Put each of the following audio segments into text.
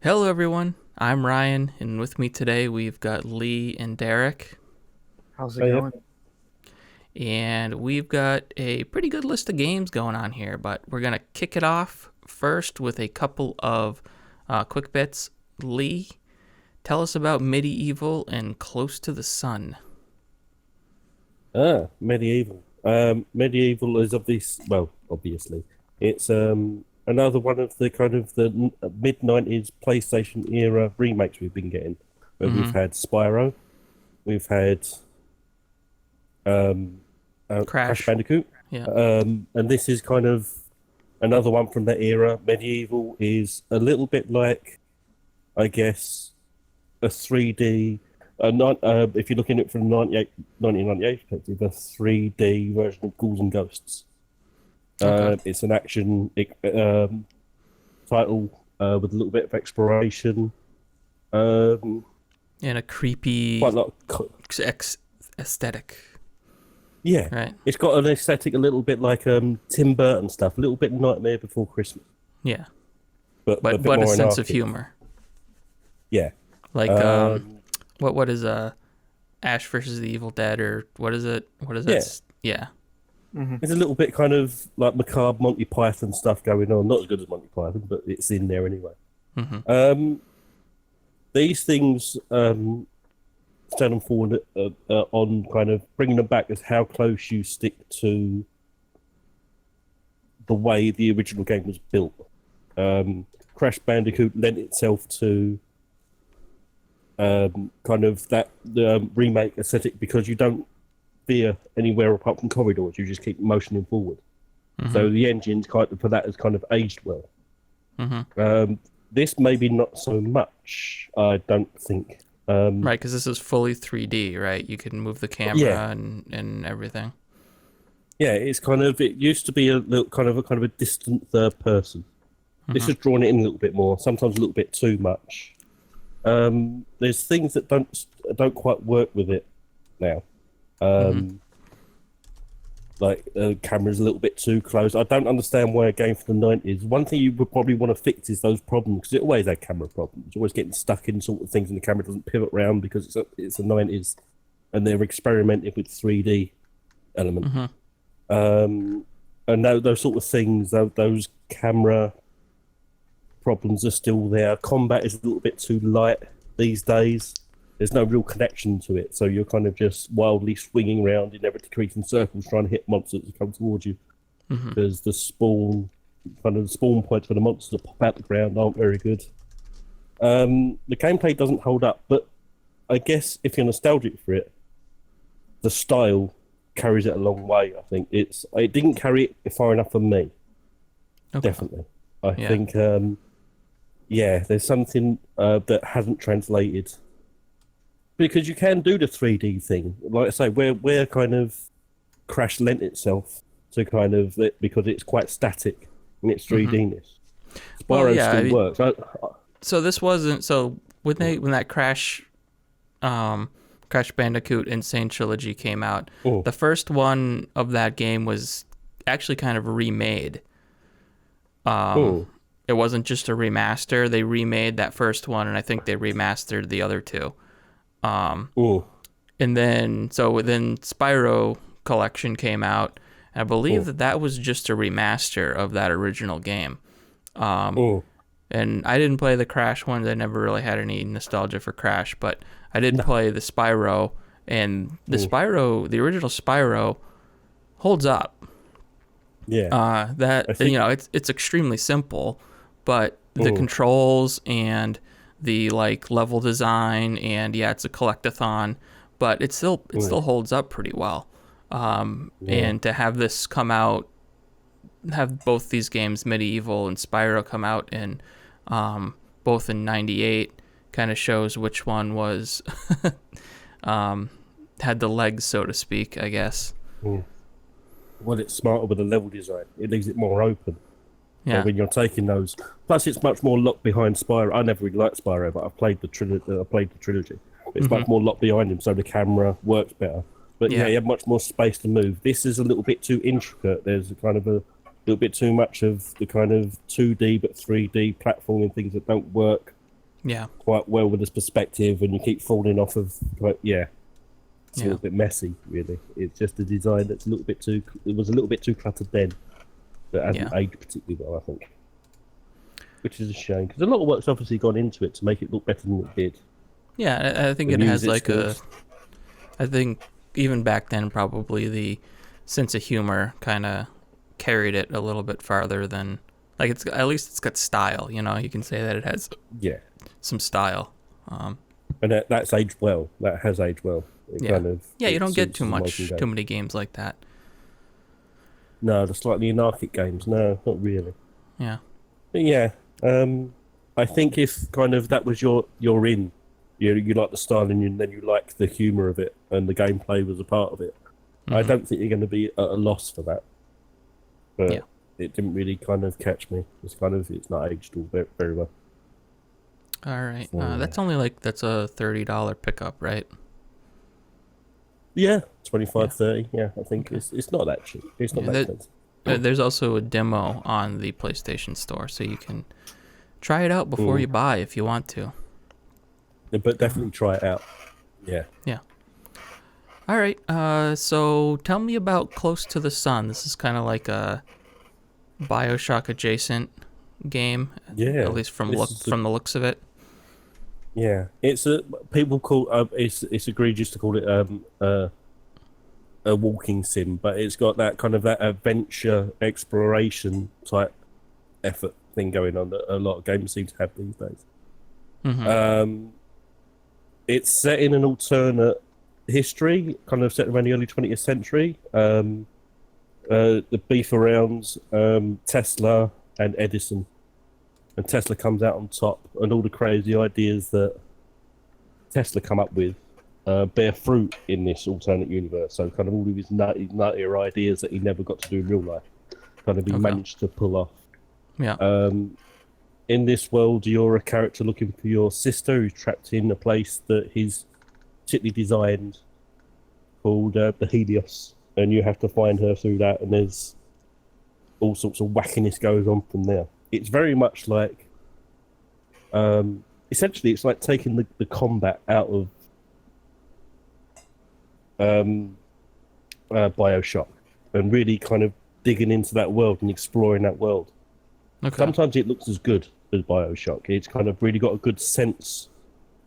Hello, everyone. I'm Ryan, and with me today we've got Leigh and Derek, How's it Oh, yeah. going? and we've got a pretty good list of games going on here. But we're gonna kick it off first with a couple of quick bits. Leigh, tell us about MediEvil and Close to the Sun. Medieval. Medieval is obviously, it's another one of the kind of the mid-90s PlayStation era remakes we've been getting, where we've had Spyro, we've had Crash Crash. Bandicoot, Yeah. and this is kind of another one from that era. Medieval is a little bit like, I guess, a 3D. Not if you're looking at it from 1998 perspective, a 3D version of Ghouls and Ghosts. Okay. It's an action title with a little bit of exploration. And a creepy Quite a lot. aesthetic, Yeah, right? it's got an aesthetic a little bit like Tim Burton stuff, a little bit Nightmare Before Christmas, Yeah, but a bit but a more sense of anarchic. humor. Yeah. Like Um, what is Ash versus the Evil Dead, or what is it? What is Yeah. that? Yeah. There's a little bit kind of like macabre Monty Python stuff going on. Not as good as Monty Python, but it's in there anyway. Mm-hmm. These things stand and fall on kind of bringing them back as how close you stick to the way the original game was built. Crash Bandicoot lent itself to kind of that remake aesthetic because you don't veer anywhere apart from corridors. You just keep motioning forward. So the engines kind of for that has kind of aged well. This maybe not so much. I don't think. Right, because this is fully 3D, right? You can move the camera Yeah. and everything. Yeah, it's kind of. It used to be a little kind of a distant third person. This has drawn it in a little bit more. Sometimes a little bit too much. There's things that don't quite work with it now. Like camera's a little bit too close. I don't understand why a game from the 90s. One thing you would probably want to fix is those problems because it always had camera problems. You're always getting stuck in sort of things, and the camera doesn't pivot around because it's the 90s, and they're experimenting with 3D element. And those sort of things, those camera problems are still there. Combat is a little bit too light these days. There's no real connection to it, so you're kind of just wildly swinging around in ever decreasing circles trying to hit monsters that come towards you. Because the spawn points for the monsters that pop out the ground aren't very good. The gameplay doesn't hold up, but I guess if you're nostalgic for it, the style carries it a long way. I think it didn't carry it far enough for me. Okay. Definitely, I Yeah. think. There's something that hasn't translated. Because you can do the 3D thing, like I say, where kind of Crash lent itself to kind of it because it's quite static in its 3D-ness. Well, Spyro yeah, still I mean- works. So this wasn't so when that Crash Bandicoot Insane Trilogy came out. Oh. The first one of that game was actually kind of remade. It wasn't just a remaster. They remade that first one, and I think they remastered the other two. And then Spyro Collection came out, and I believe that was just a remaster of that original game. And I didn't play the Crash ones. I never really had any nostalgia for Crash, but I did play the Spyro, and the original Spyro holds up. Yeah. It's extremely simple, but the controls and the like level design and it's a collectathon, but it still holds up pretty well. And to have this come out, have both these games, MediEvil and Spyro, come out in both in '98, kind of shows which one was had the legs, so to speak, I guess. Well, it's smarter with the level design. It leaves it more open. Yeah. So when you're taking those, plus it's much more locked behind Spyro. I never really liked Spyro, but I've played the trilogy. It's much more locked behind him, so the camera works better. But Yeah. you have much more space to move. This is a little bit too intricate. There's a kind of a little bit too much of the kind of 2D but 3D platforming things that don't work Yeah. quite well with this perspective, and you keep falling off of. Yeah, it's a Yeah. little bit messy, really. It's just a design that's a little bit too. It was a little bit too cluttered then, that hasn't Yeah. aged particularly well, I think. Which is a shame because a lot of work's obviously gone into it to make it look better than it did. Yeah, I think The it has music like skills. I think even back then, probably the sense of humor kind of carried it a little bit farther than, like, it's at least it's got style. You know, you can say that it has Yeah, some style. and that's aged well. That has aged well. It Yeah, kind of yeah. You it don't get suits too as a modern too game. many games like that. No, the slightly anarchic games. No, not really. Yeah, But yeah, I think if kind of that was your in, you like the style and then you like the humor of it and the gameplay was a part of it. I don't think you're going to be at a loss for that. But yeah. it didn't really kind of catch me. It's not aged all very well. All right. So, yeah. That's a $30 pickup, right? Yeah, Yeah. 25, 30. Yeah, I think Okay. it's not that cheap. It's not Yeah. that expensive. There's also a demo on the PlayStation Store, so you can try it out before you buy if you want to. Yeah, but definitely try it out. Yeah. Yeah. All right. So tell me about Close to the Sun. This is kind of like a BioShock adjacent game, Yeah. at least from This is from the looks of it. Yeah, it's a people call it's egregious to call it a walking sim, but it's got that kind of that adventure exploration type effort thing going on that a lot of games seem to have these days. It's set in an alternate history, kind of set around the early 20th century. The beef around Tesla and Edison. And Tesla comes out on top, and all the crazy ideas that Tesla come up with bear fruit in this alternate universe. So kind of all of his nuttier ideas that he never got to do in real life, kind of he managed to pull off. Yeah. In this world, you're a character looking for your sister who's trapped in a place that he's particularly designed called the Helios, and you have to find her through that, and there's all sorts of wackiness goes on from there. It's very much like, essentially, it's like taking the combat out of BioShock and really kind of digging into that world and exploring that world. Okay. Sometimes it looks as good as BioShock. It's kind of really got a good sense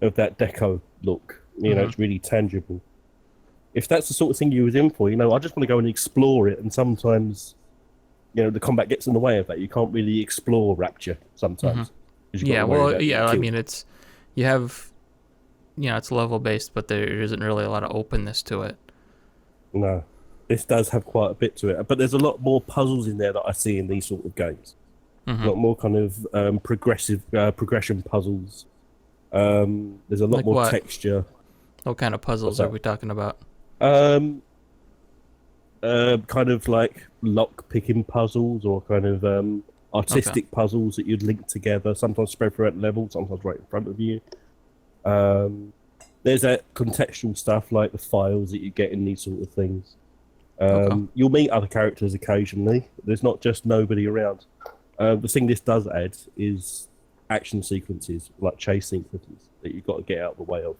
of that deco look. You know, it's really tangible. If that's the sort of thing you was in for, I just want to go and explore it, and sometimes the combat gets in the way of that. You can't really explore Rapture sometimes. Yeah, well, yeah, I mean, you have, it's level based, but there isn't really a lot of openness to it. No, this does have quite a bit to it, but there's a lot more puzzles in there that I see in these sort of games. A lot more kind of progression puzzles. There's a lot more texture. What kind of puzzles are we talking about? Kind of like lock picking puzzles or kind of artistic puzzles that you'd link together, sometimes spread throughout the level, sometimes right in front of you. There's that contextual stuff like the files that you get in these sort of things. You'll meet other characters occasionally. There's not just nobody around. The thing this does add is action sequences, like chase sequences that you've got to get out of the way of.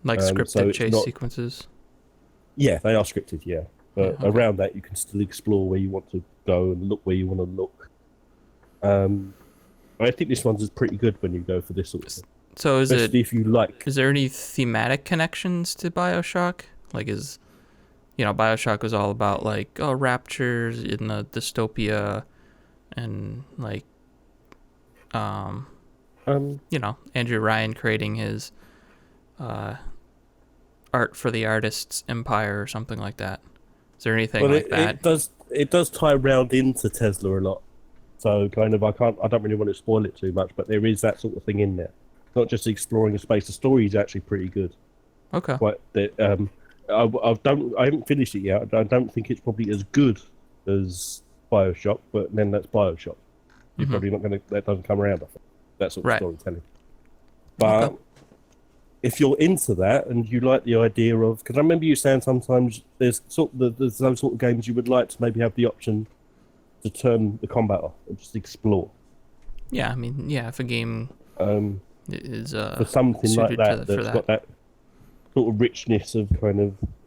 Like scripted chase sequences? Yeah, they are scripted, yeah. But around that, you can still explore where you want to go and look where you want to look. I think this one's pretty good when you go for this sort of thing. So especially if you like. Is there any thematic connections to BioShock? Like, BioShock was all about like, raptures in the dystopia, and like, Andrew Ryan creating his art for the artist's empire or something like that. Is there anything like that? It does tie round into Tesla a lot. So kind of I don't really want to spoil it too much, but there is that sort of thing in there. Not just exploring a space. The story is actually pretty good. Okay. But I haven't finished it yet. I don't think it's probably as good as BioShock, but then that's BioShock. You're probably not going to. That doesn't come around. I think that sort of storytelling. But if you're into that and you like the idea of, because I remember you saying sometimes there's those sort of games you would like to maybe have the option to turn the combat off and just explore. Yeah, I mean, if a game, is for something like that that's got that sort of richness of kind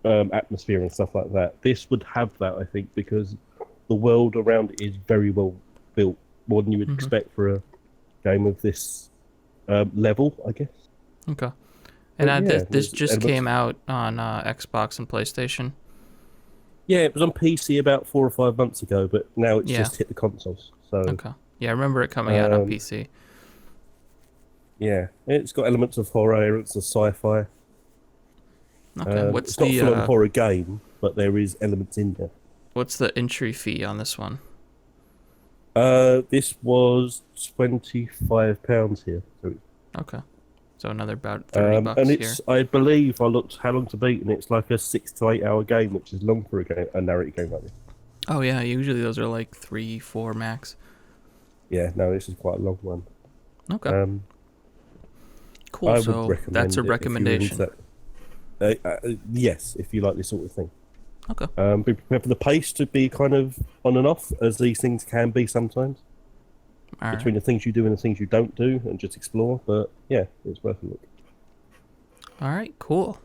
of atmosphere and stuff like that. This would have that, I think, because the world around it is very well built, more than you would expect for a game of this level, I guess. Okay. And this just came out on Xbox and PlayStation. Yeah, it was on PC about 4 or 5 months ago, but now it's just hit the consoles. So okay. Yeah, I remember it coming out on PC. Yeah, it's got elements of horror, elements of sci-fi. Okay, it's not a full-on horror game, but there is elements in there. What's the entry fee on this one? This was £25 here. So okay, so another about $30 and it's here. I believe I looked how long to beat, and it's like a 6 to 8 hour game, which is long for a narrative game like this. Oh yeah, usually those are like 3-4 max. Yeah, no, this is quite a long one. Okay. Cool. So that's a recommendation. Yes, if you like this sort of thing. Okay. Be prepared for the pace to be kind of on and off, as these things can be sometimes. Between the things you do and the things you don't do, and just explore. But yeah, it's worth a look. All right, cool.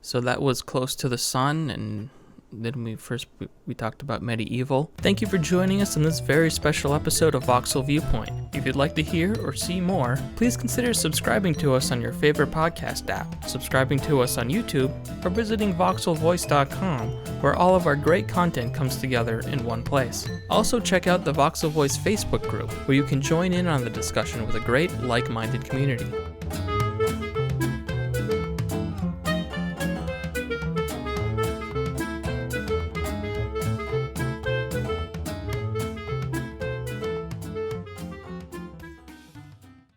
So that was Close to the Sun, and then we talked about MediEvil. Thank you for joining us in this very special episode of Voxel Viewpoint. If you'd like to hear or see more, please consider subscribing to us on your favorite podcast app, subscribing to us on YouTube, or visiting voxelvoice.com, where all of our great content comes together in one place. Also check out the Voxel Voice Facebook group, where you can join in on the discussion with a great like-minded community.